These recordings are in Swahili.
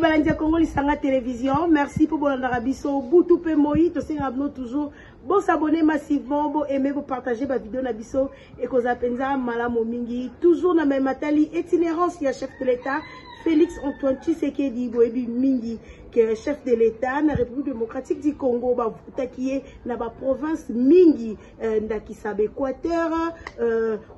Balandia Congo Lisanga Télévision. Merci pour Bolanda Biso. Boutou pe Moïse, toujours. Bon s'abonner massivement, bon aimer, bon partager ma vidéo na biso et qu'on appelle Malamo Mingi. Toujours na même matali itinérance, il y a chef de l'État. Félix Antoine Tshisekedi Boebi Mingi, qui est chef de l'État na République démocratique du Congo, qui est dans la province Mingi, Ndakisab Équateur,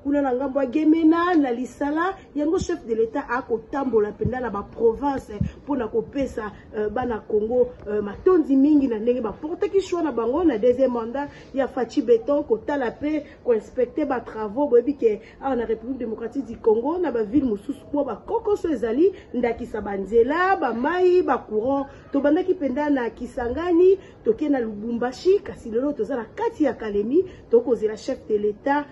kuna na ngambo Gemena, na Lisala, yango chef de l'État a kotambola penda na ba province pour na kopesa bana Congo matondi mingi na ndenge ba porte ki choix na bango na deuxième mandat ya Fachi Beton kotala pe ko inspecter ba travaux boebi ke na République démocratique du Congo na ba ville mususu po ba kokoso ezali Ndakisa banzela ba mai ba courant to bandaki penda na Kisangani toke na Lubumbashi kasi lelo tozala kati ya Kalemi tokozela chef de l'État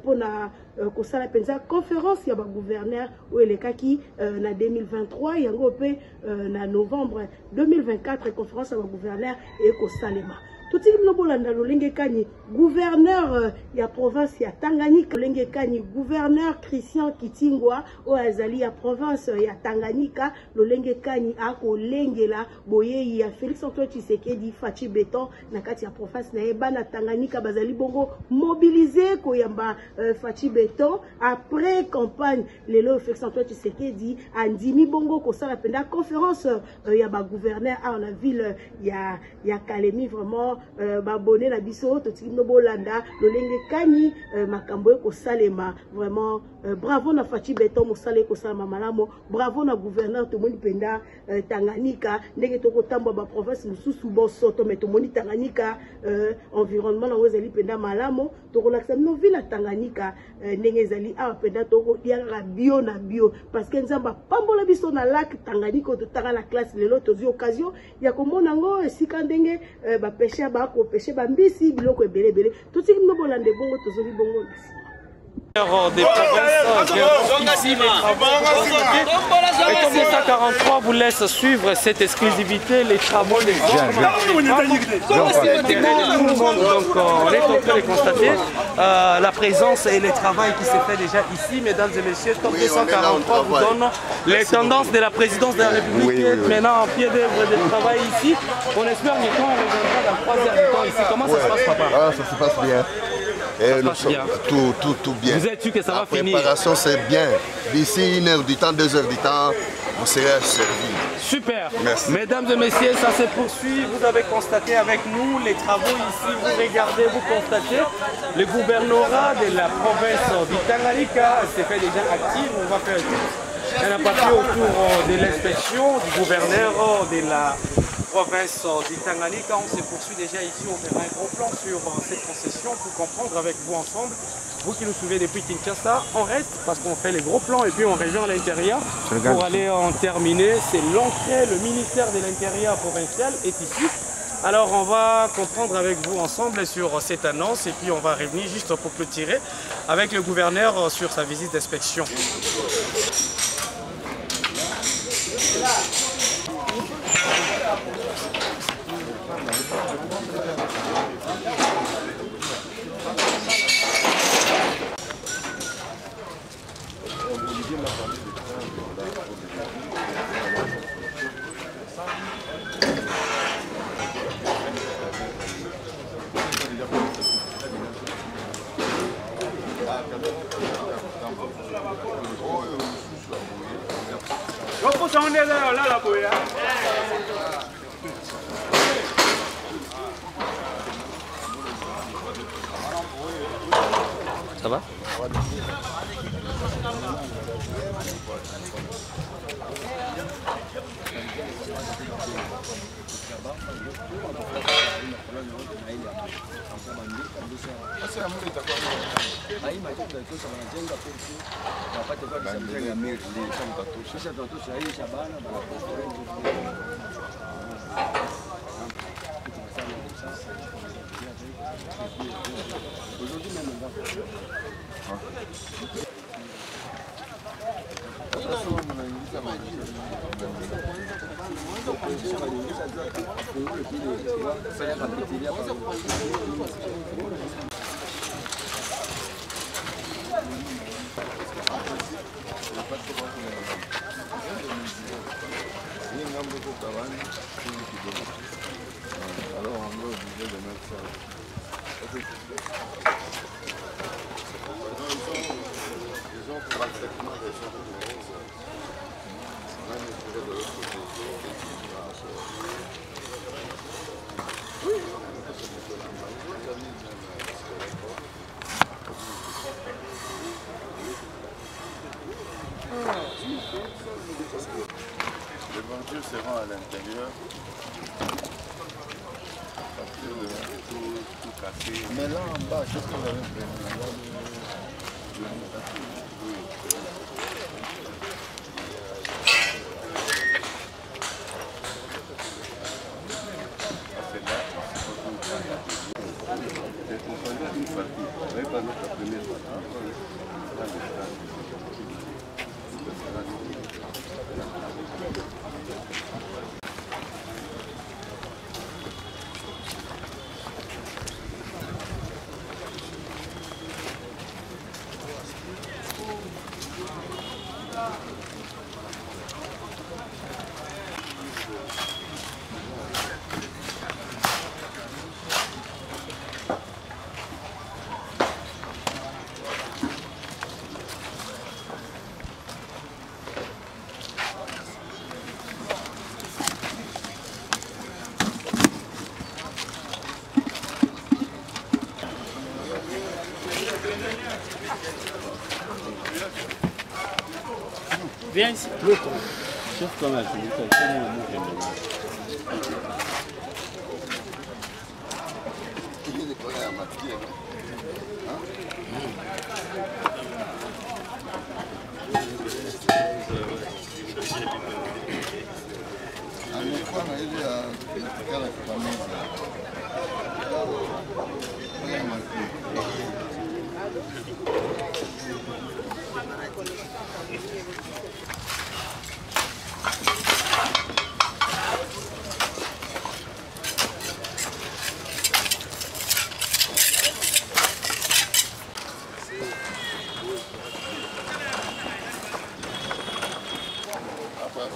pona kosala penza conférence ya ba gouverneur ou elekaki na 2023 yango pe na novembre 2024 conférence ya ba gouverneur et kosalema tout le monde bolanda lolenge kani gouverneur ya province ya Tanganyika lolenge kani gouverneur Christian Kitingwa o azali ya province ya Tanganyika lolenge kani ako lengela boyeyi ya Félix Antoine Tshisekedi Fachi Beton na kati ya province na bana Tanganyika bazali bongo mobiliser ko yamba Fachi Beton après campagne lelo Félix Antoine Tshisekedi andimi bongo ko sala penda conférence ya ba gouverneur à la ville ya Kalemi vraiment babone na biso to tikino bolanda lolenge kani makambo ko salema vraiment bravo na Fachi Beton mosale ko salama malamo bravo na gouverneur to moni penda Tanganyika ndenge to ko tamba ba province mususu boso to meto moni Tanganyika environnement na wezali penda malamo to ko laksa no ville Tanganyika ndenge ezali a penda to ko diara bio na bio parce que nzamba pambola biso na lac Tanganyika to tanga la classe lelo to zi occasion ya ko mona ngo esika ndenge ba pêcher ba ko pêcher ba mbisi biloko ebele ebele to tiki no bolande bongo to zoli bongo des provinces ici, les travaux. Et comme l'État 43 vous laisse suivre cette exclusivité, les travaux, les tout le monde, donc on est en train de constater la présence et le travail qui se fait déjà ici, mesdames et messieurs. Top 243 vous donne les tendances de la présidence de la République maintenant en pied d'œuvre de travail ici. On espère que quand on reviendra dans 3 heures de temps ici, comment ça se passe, papa? Ça se passe bien. Et tout bien. Vous êtes sûr que ça va finir? La préparation c'est bien. D'ici 1 heure du temps, 2 heures du temps, on sera servi. Super. Merci. Mesdames et messieurs, ça se poursuit. Vous avez constaté avec nous les travaux ici. Vous regardez, vous constatez. Le gouvernorat de la province du Tanganyika s'est fait déjà actif. On va faire un papier autour de l'inspection du gouverneur de la province du Tanganyika. On se poursuit déjà ici, on verra un gros plan sur cette concession pour comprendre avec vous ensemble. Vous qui nous suivez depuis Kinshasa, on reste parce qu'on fait les gros plans et puis on rejoint à l'intérieur pour aller en terminer. C'est l'entrée, le ministère de l'Intérieur provincial est ici. Alors on va comprendre avec vous ensemble sur cette annonce et puis on va revenir juste pour clôturer avec le gouverneur sur sa visite d'inspection. Ça va? Alors on va obliger de mettre ça. Ils ont parfaitement raison. Les ventures seront à l'intérieur. Tout cassé. Mais là en bas, qu'est-ce que vous avez fait? Viens ici. Sauf quand même,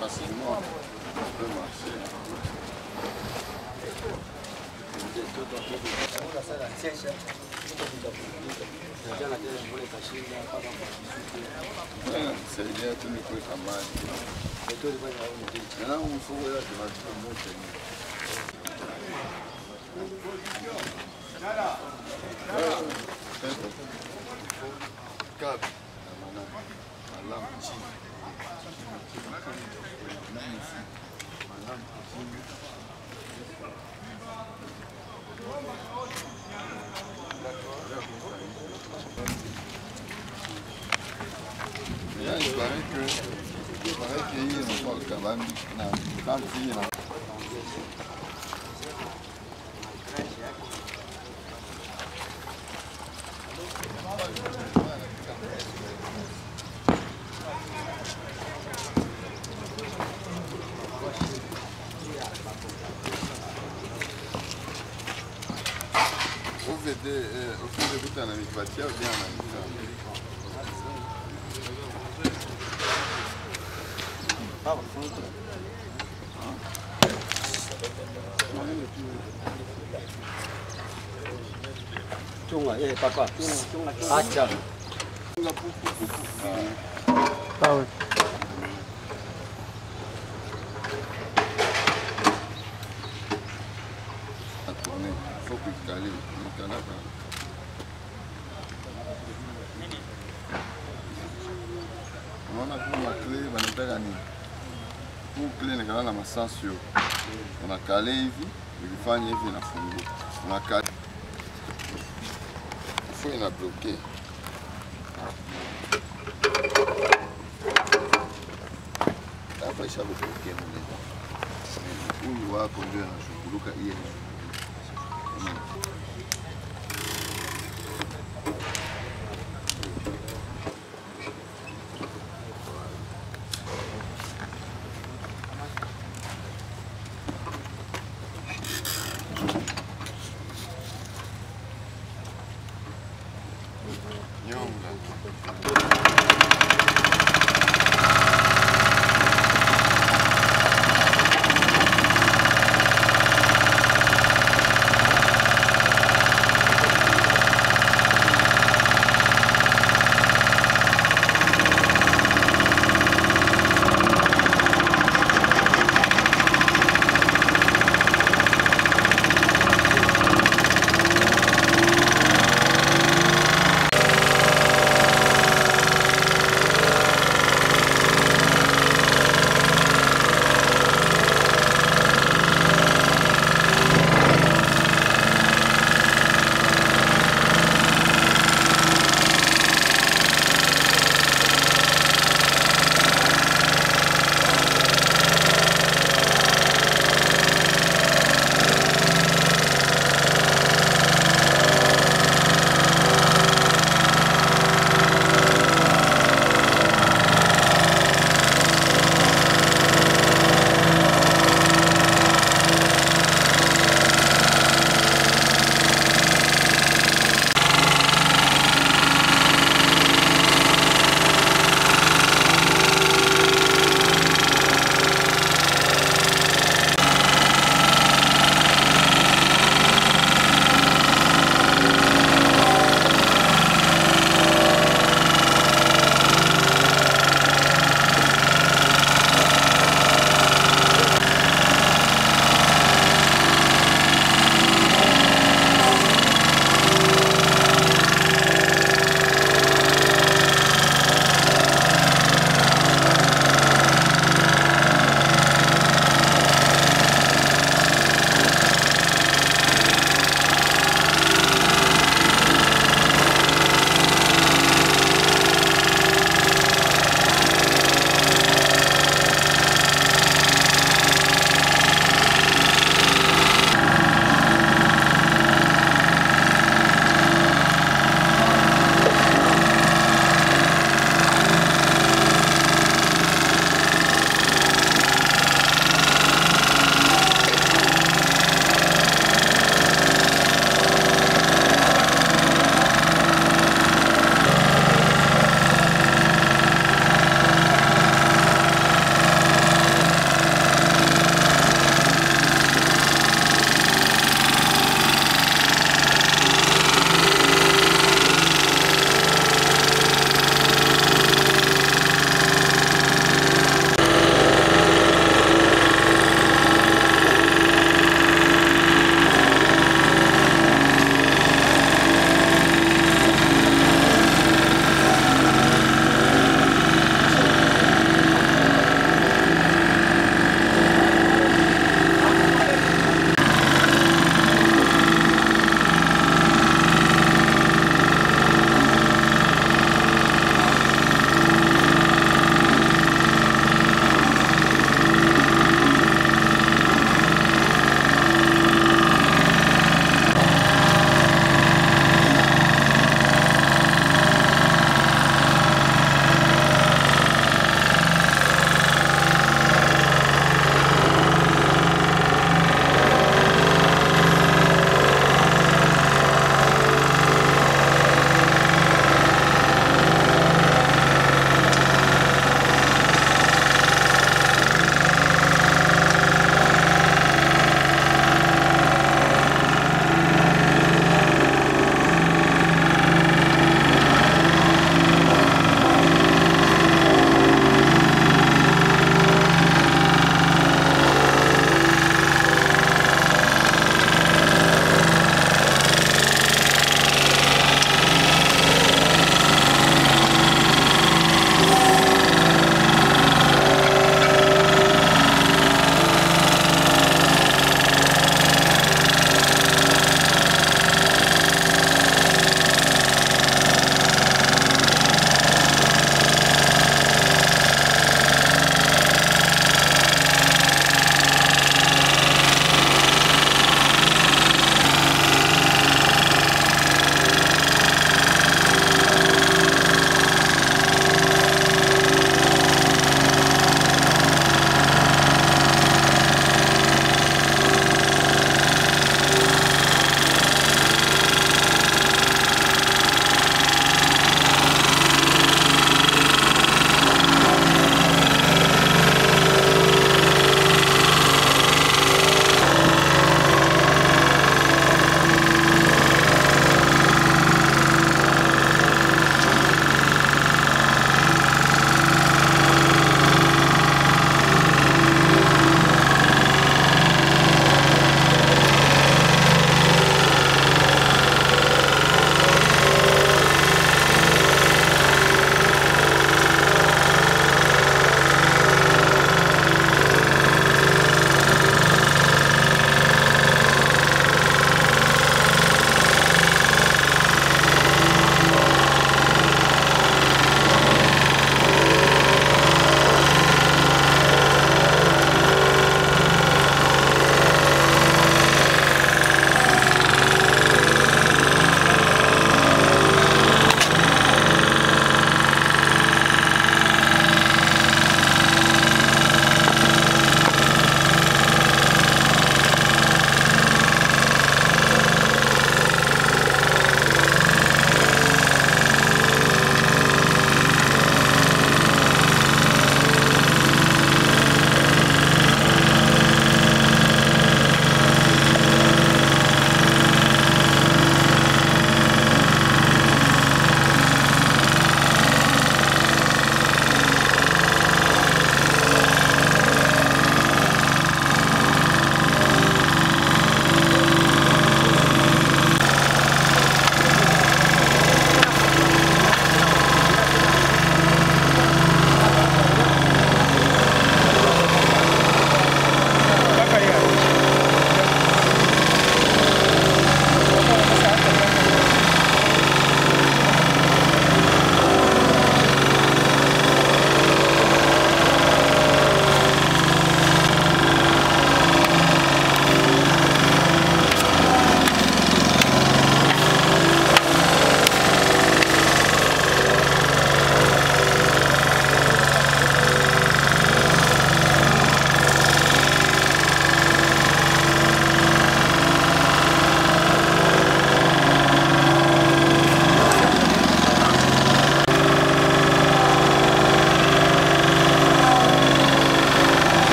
facilement, on peut marcher. C'est bien tout le coup à mal. Maintenant, il faut voir que ma femme monte. Câble. Il paraît qu'il y a un peu quand même ofisi ananipatia bien Chunga, papa. Acha. Sawa. Il faut que tu calmes. Unaona kuna clé wanataka nini? Huu clé ni kama na masasio. Unakale hivi, ukifanya hivi inafunguka. Unakale. Faut ina bloquer. Hapa ishabu bloquer mwenyewe. Huyu wako ndio anashughulikia hiyo.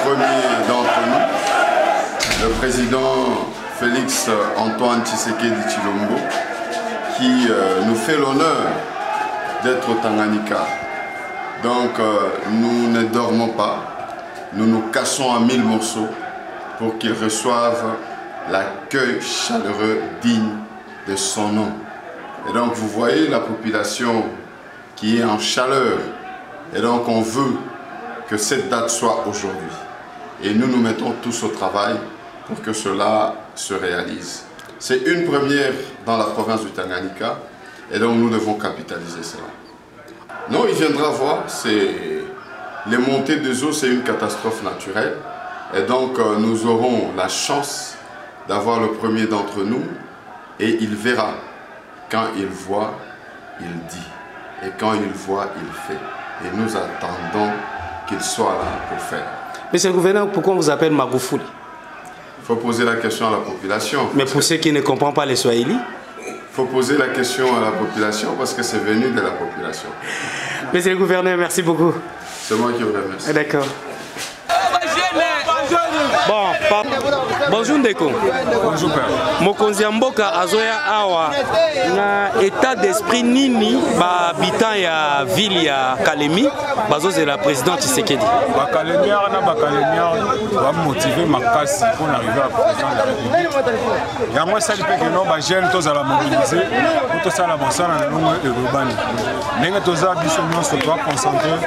premier d'entre nous, le président Félix Antoine Tshisekedi Tshilombo, qui nous fait l'honneur d'être au Tanganyika. Donc nous ne dormons pas, nous nous cassons à 1000 morceaux pour qu'il reçoive l'accueil chaleureux digne de son nom. Et donc vous voyez la population qui est en chaleur. Et donc on veut que cette date soit aujourd'hui. Et nous nous mettons tous au travail pour que cela se réalise. C'est une première dans la province du Tanganyika et donc nous devons capitaliser cela. Non, il viendra voir, les montées des eaux, c'est une catastrophe naturelle. Et donc nous aurons la chance d'avoir le premier d'entre nous et il verra. Quand il voit, il dit. Et quand il voit, il fait. Et nous attendons qu'il soit là pour faire. Monsieur le gouverneur, pourquoi on vous appelle Magoufouli? Il faut poser la question à la population. Mais pour ceux qui ne comprennent pas les Swahili? Il faut poser la question à la population parce que c'est venu de la population. Monsieur le gouverneur, merci beaucoup. C'est moi qui vous remercie. D'accord. Bon, bonjour Ndeko. Bonjour père. Mokonzi ya mboka azoya awa na état d'esprit nini ba habitant ya ville ya Kalemi bazozela président Tshisekedi. Ba Kalemiar na ba Kalemiar va motiver makasi pour arriver à président de la République. Ya moi sali pe que non ba jeune tous à la mobiliser pour tout ça la mosala na longo urbaine. Ndenge toza biso nyonso doit concentrer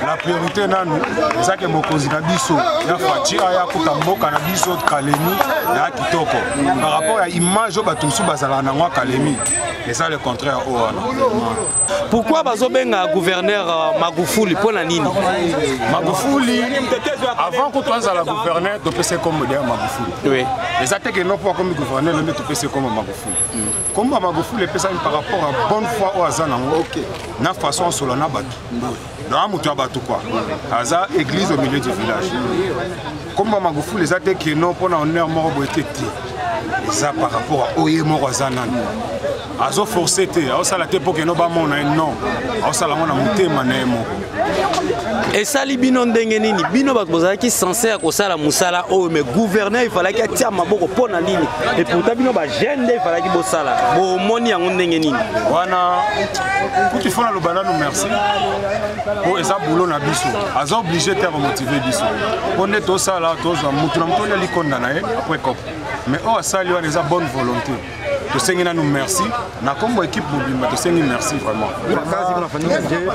la priorité nanu ezake mokonzi na biso ya fatira ya kutamboka na biso Kalemi ya kitoko par rapport à image batumsu bazala na ngwa Kalemi et ça le contraire pourquoi bazobenga gouverneur Magoufouli pona nini Magoufouli avant que tu la gouverneur tu peux se comme de Magoufouli oui les attaques que non pas comme gouverneur mais tu peux se comme Magoufouli comme Magoufouli peut ça par rapport à bonne foi au azana OK na façon solo na batu dans mutu abatu quoi aza église au milieu du village comme Magoufouli les attaques que non pour honneur mort boité ça par rapport à oye mort azana azo forcé te azo la te pour que no ba mona non azo la mona mutema na emo et ça libino ndenge nini bino bakbozaki sincère ko sala musala o mais gouverneur il fallait qu'il tia maboko pona nini et pourtant bino ba jeune il fallait qu'il bo sala bo moni yango ndenge nini wana pour tu fona lo banano merci pour eza boulot na biso azo obligé te remotiver biso on to sala to zo mutu na mutona likonda na ye après cop mais o asali wana eza bonne volonté to sengina nous merci na kombo équipe mobimba to sengi merci vraiment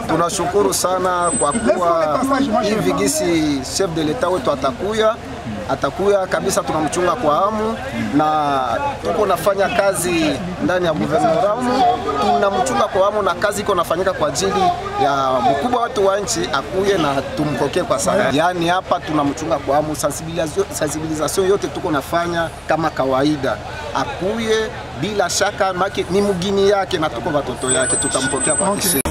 tunashukuru sana kwa kuwa hivi gisi chef de l'etat wetu atakuya kabisa, tunamchunga kwa hamu na tuko nafanya kazi ndani ya gouvernoramu, tunamchunga kwa hamu na kazi iko nafanyika kwa ajili ya mkubwa watu wa nchi akuye na tumkokee kwa sana. Yani hapa tunamchunga kwa hamu, sensibilisation yote tuko nafanya kama kawaida, akuye bila shaka, maki ni mugini yake na tuko watoto yake, tutampokea kwa heshima.